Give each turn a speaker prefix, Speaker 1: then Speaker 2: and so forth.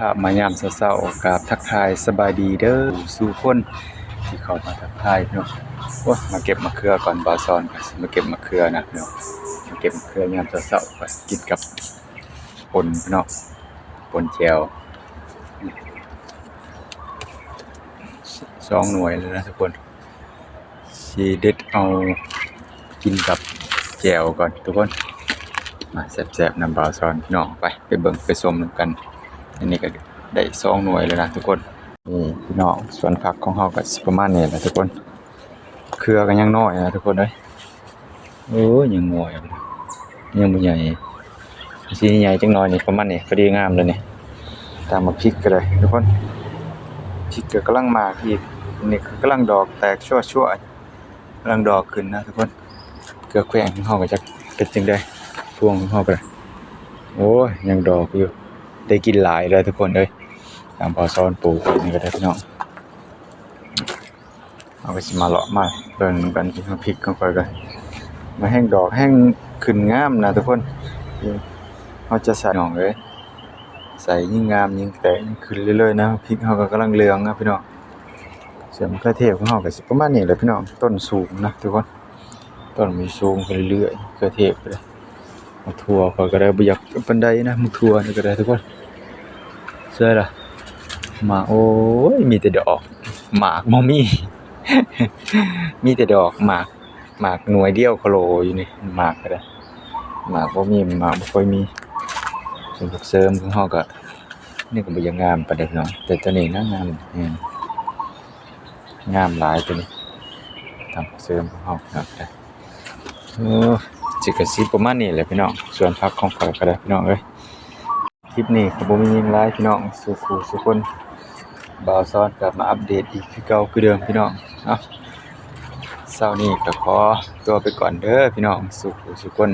Speaker 1: ครับมายามเช้าๆกับทักทายสบายดีเด้อสู่คนที่เข้ามาทักทายพี่น้องโอ้ยมาเก็บมะเขือก่อนบ่าวซอนก็สิมาเก็บมะเขือนะพี่น้องมาเก็บมะเขือยามเช้าๆก็กินกับป่นพี่น้องป่นแจ่วสองหน่วยเลยนะทุกคนสิเด็ดเอากินกับแจ่วก่อนทุกคนมาแซ่บๆนำบ่าวซอนพี่น้องไปเบิ่งไปชมนำกันอันนี้ก็ได้2หน่วยแล้วนะทุกคนนี่พี่น้องสวนผักของเฮาก็สิประมาณนี้แหละทุกคนเครือก็ยังน้อยนะทุกคนเอ้ยโอ้ยยังน้อยยังบ่ใหญ่สิใหญ่จังน้อยนี่ประมาณนี้พอดีงามเลยนี่ตามมาพริกก็ได้ทุกคนพริกก็กำลังมาอีกนี่ก็กำลังดอกแตกชั่วๆกำลังดอกขึ้นนะทุกคนเกลือแขวงของเฮาก็จะเป็นจังได๋พวงของเฮาก็โอ้ยยังดอกอยู่ได้กินหลายเลยทุกคนเอ้ยตามพอซ้อนปลูกนี่ก็ได้พี่น้องเอาไปสิมาเลาะมาเบิ่งกันที่พริกเข้าไปกันมาแห้งดอกแห้งขึ้นงามนะทุกคนเฮาจะใส่น้องเอ้ยใส่ยิ่งงามยิ่งแตกยิ่งขึ้นเรื่อยๆนะพริกเฮาก็กำลังเหลืองนะพี่น้องส่วนมะเขือเทศของเฮาก็สิประมาณนี้แหละพี่น้องต้นสูงนะทุกคนต้นมีสูงขึ้นเรื่อยๆมะเขือเทศก็ได้มะทั่วก็ได้บ่อยากปานใดนะมะทั่วนี่ก็ได้ทุกคนเสื้อล่ะมาโอ้ยมีแต่ดอกหมากบ่มี มีแต่ดอกหมากหน่วยเดียวโคโลอยู่นี่หมากก็ได้หมากบ่มีหมากบ่ค่อยมีส่วนผักเสริมของเฮาก็นี่ก็บ่ยังงามปานใดพี่น้องแต่ตัวนี้นะงามงามหลายตัวนี้ตามผักเสริมของเฮาครับโอ้สิก็สิประมาณนี้แหละพี่น้องส่วนผักของข้อยก็ได้พี่น้องเอ้ยคลิปนี้ก็บ่มีหยังหลายพี่น้องสู่คนบ่าวซ้อนกลับมาอัปเดตอีกคือเก่าคือเดิมพี่น้องเนาะเช้านี้ก็ขอตัวไปก่อนเด้อพี่น้องสุขคน